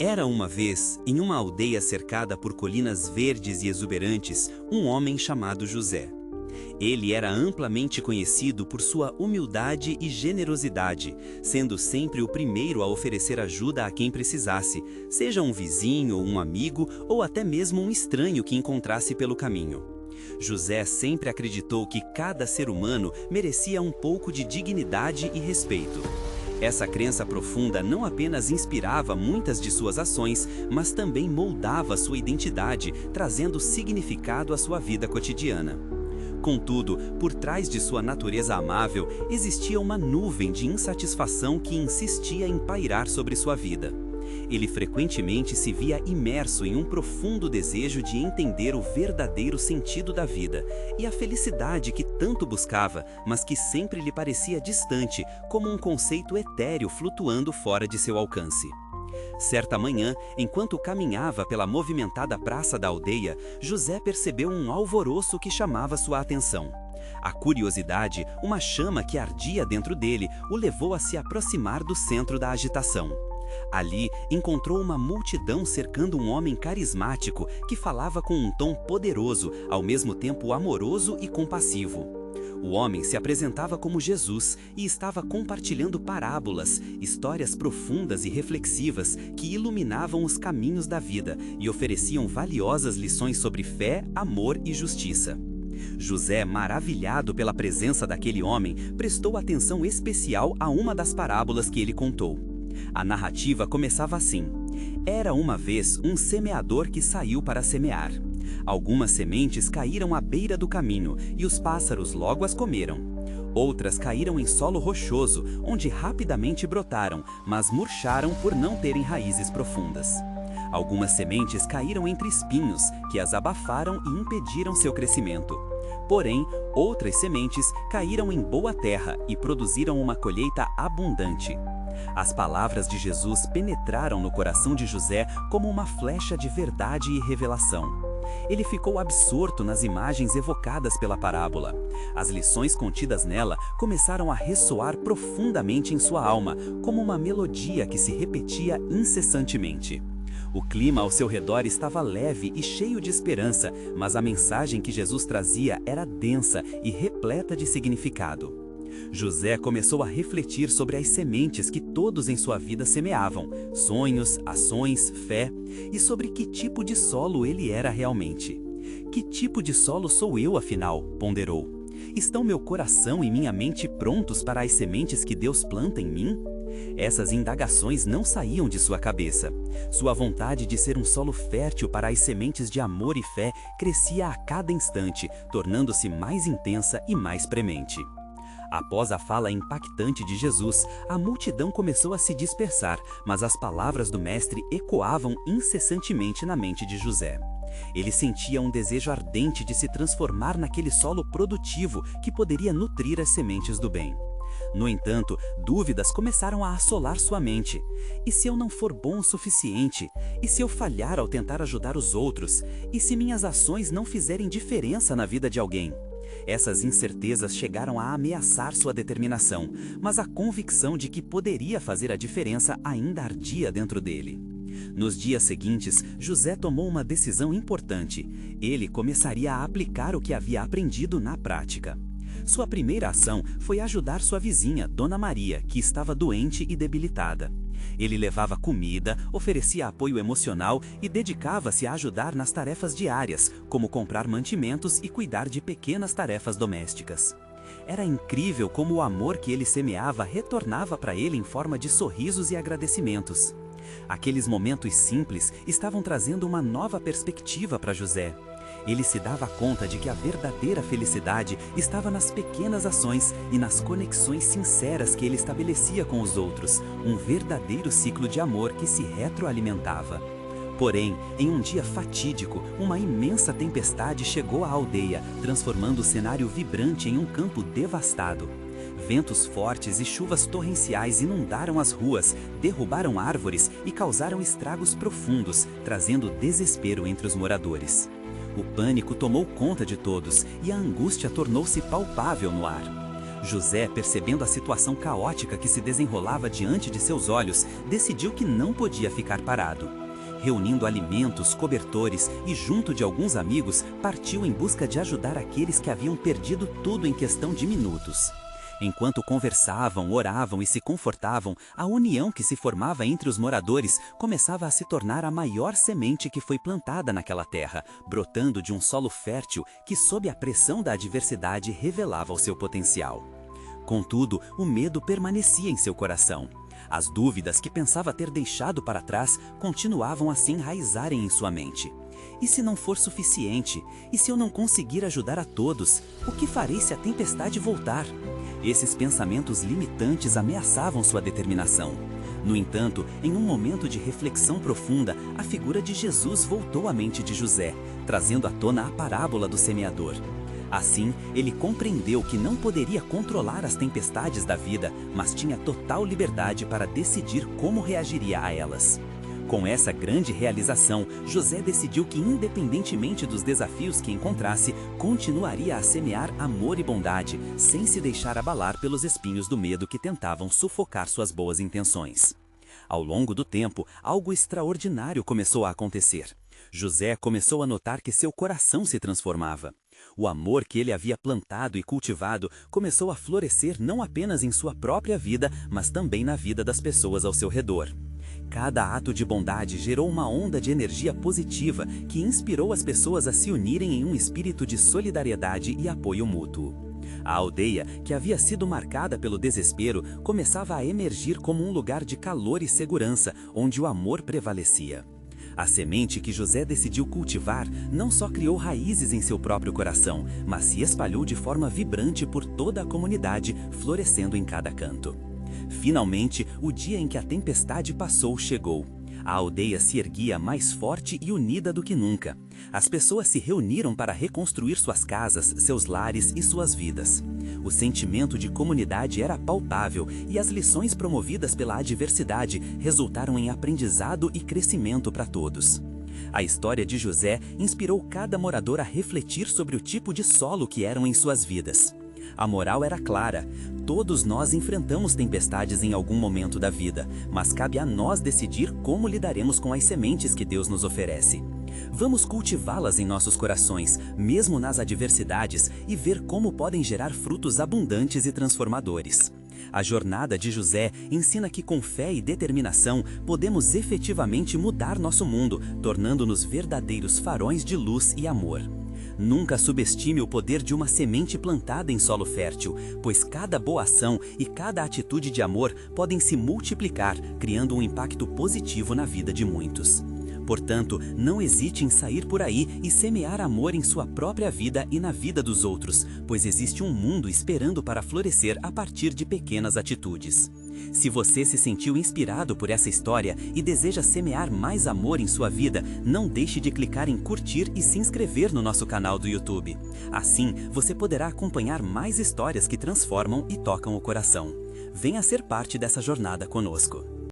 Era uma vez, em uma aldeia cercada por colinas verdes e exuberantes, um homem chamado José. Ele era amplamente conhecido por sua humildade e generosidade, sendo sempre o primeiro a oferecer ajuda a quem precisasse, seja um vizinho, um amigo ou até mesmo um estranho que encontrasse pelo caminho. José sempre acreditou que cada ser humano merecia um pouco de dignidade e respeito. Essa crença profunda não apenas inspirava muitas de suas ações, mas também moldava sua identidade, trazendo significado à sua vida cotidiana. Contudo, por trás de sua natureza amável, existia uma nuvem de insatisfação que insistia em pairar sobre sua vida. Ele frequentemente se via imerso em um profundo desejo de entender o verdadeiro sentido da vida e a felicidade que tanto buscava, mas que sempre lhe parecia distante, como um conceito etéreo flutuando fora de seu alcance. Certa manhã, enquanto caminhava pela movimentada praça da aldeia, José percebeu um alvoroço que chamava sua atenção. A curiosidade, uma chama que ardia dentro dele, o levou a se aproximar do centro da agitação. Ali, encontrou uma multidão cercando um homem carismático que falava com um tom poderoso, ao mesmo tempo amoroso e compassivo. O homem se apresentava como Jesus e estava compartilhando parábolas, histórias profundas e reflexivas que iluminavam os caminhos da vida e ofereciam valiosas lições sobre fé, amor e justiça. José, maravilhado pela presença daquele homem, prestou atenção especial a uma das parábolas que ele contou. A narrativa começava assim: Era uma vez um semeador que saiu para semear. Algumas sementes caíram à beira do caminho e os pássaros logo as comeram. Outras caíram em solo rochoso, onde rapidamente brotaram, mas murcharam por não terem raízes profundas. Algumas sementes caíram entre espinhos, que as abafaram e impediram seu crescimento. Porém, outras sementes caíram em boa terra e produziram uma colheita abundante. As palavras de Jesus penetraram no coração de José como uma flecha de verdade e revelação. Ele ficou absorto nas imagens evocadas pela parábola. As lições contidas nela começaram a ressoar profundamente em sua alma, como uma melodia que se repetia incessantemente. O clima ao seu redor estava leve e cheio de esperança, mas a mensagem que Jesus trazia era densa e repleta de significado. José começou a refletir sobre as sementes que todos em sua vida semeavam, sonhos, ações, fé, e sobre que tipo de solo ele era realmente. Que tipo de solo sou eu, afinal? Ponderou. Estão meu coração e minha mente prontos para as sementes que Deus planta em mim? Essas indagações não saíam de sua cabeça. Sua vontade de ser um solo fértil para as sementes de amor e fé crescia a cada instante, tornando-se mais intensa e mais premente. Após a fala impactante de Jesus, a multidão começou a se dispersar, mas as palavras do mestre ecoavam incessantemente na mente de José. Ele sentia um desejo ardente de se transformar naquele solo produtivo que poderia nutrir as sementes do bem. No entanto, dúvidas começaram a assolar sua mente. E se eu não for bom o suficiente? E se eu falhar ao tentar ajudar os outros? E se minhas ações não fizerem diferença na vida de alguém? Essas incertezas chegaram a ameaçar sua determinação, mas a convicção de que poderia fazer a diferença ainda ardia dentro dele. Nos dias seguintes, José tomou uma decisão importante. Ele começaria a aplicar o que havia aprendido na prática. Sua primeira ação foi ajudar sua vizinha, Dona Maria, que estava doente e debilitada. Ele levava comida, oferecia apoio emocional e dedicava-se a ajudar nas tarefas diárias, como comprar mantimentos e cuidar de pequenas tarefas domésticas. Era incrível como o amor que ele semeava retornava para ele em forma de sorrisos e agradecimentos. Aqueles momentos simples estavam trazendo uma nova perspectiva para José. Ele se dava conta de que a verdadeira felicidade estava nas pequenas ações e nas conexões sinceras que ele estabelecia com os outros, um verdadeiro ciclo de amor que se retroalimentava. Porém, em um dia fatídico, uma imensa tempestade chegou à aldeia, transformando o cenário vibrante em um campo devastado. Ventos fortes e chuvas torrenciais inundaram as ruas, derrubaram árvores e causaram estragos profundos, trazendo desespero entre os moradores. O pânico tomou conta de todos e a angústia tornou-se palpável no ar. José, percebendo a situação caótica que se desenrolava diante de seus olhos, decidiu que não podia ficar parado. Reunindo alimentos, cobertores e junto de alguns amigos, partiu em busca de ajudar aqueles que haviam perdido tudo em questão de minutos. Enquanto conversavam, oravam e se confortavam, a união que se formava entre os moradores começava a se tornar a maior semente que foi plantada naquela terra, brotando de um solo fértil que, sob a pressão da adversidade, revelava o seu potencial. Contudo, o medo permanecia em seu coração. As dúvidas que pensava ter deixado para trás continuavam a se enraizarem em sua mente. E se não for suficiente? E se eu não conseguir ajudar a todos? O que farei se a tempestade voltar? Esses pensamentos limitantes ameaçavam sua determinação. No entanto, em um momento de reflexão profunda, a figura de Jesus voltou à mente de José, trazendo à tona a parábola do semeador. Assim, ele compreendeu que não poderia controlar as tempestades da vida, mas tinha total liberdade para decidir como reagiria a elas. Com essa grande realização, José decidiu que, independentemente dos desafios que encontrasse, continuaria a semear amor e bondade, sem se deixar abalar pelos espinhos do medo que tentavam sufocar suas boas intenções. Ao longo do tempo, algo extraordinário começou a acontecer. José começou a notar que seu coração se transformava. O amor que ele havia plantado e cultivado começou a florescer não apenas em sua própria vida, mas também na vida das pessoas ao seu redor. Cada ato de bondade gerou uma onda de energia positiva que inspirou as pessoas a se unirem em um espírito de solidariedade e apoio mútuo. A aldeia, que havia sido marcada pelo desespero, começava a emergir como um lugar de calor e segurança, onde o amor prevalecia. A semente que José decidiu cultivar não só criou raízes em seu próprio coração, mas se espalhou de forma vibrante por toda a comunidade, florescendo em cada canto. Finalmente, o dia em que a tempestade passou chegou. A aldeia se erguia mais forte e unida do que nunca. As pessoas se reuniram para reconstruir suas casas, seus lares e suas vidas. O sentimento de comunidade era palpável e as lições promovidas pela adversidade resultaram em aprendizado e crescimento para todos. A história de José inspirou cada morador a refletir sobre o tipo de solo que eram em suas vidas. A moral era clara: todos nós enfrentamos tempestades em algum momento da vida, mas cabe a nós decidir como lidaremos com as sementes que Deus nos oferece. Vamos cultivá-las em nossos corações, mesmo nas adversidades, e ver como podem gerar frutos abundantes e transformadores. A jornada de José ensina que com fé e determinação podemos efetivamente mudar nosso mundo, tornando-nos verdadeiros faróis de luz e amor. Nunca subestime o poder de uma semente plantada em solo fértil, pois cada boa ação e cada atitude de amor podem se multiplicar, criando um impacto positivo na vida de muitos. Portanto, não hesite em sair por aí e semear amor em sua própria vida e na vida dos outros, pois existe um mundo esperando para florescer a partir de pequenas atitudes. Se você se sentiu inspirado por essa história e deseja semear mais amor em sua vida, não deixe de clicar em curtir e se inscrever no nosso canal do YouTube. Assim, você poderá acompanhar mais histórias que transformam e tocam o coração. Venha ser parte dessa jornada conosco.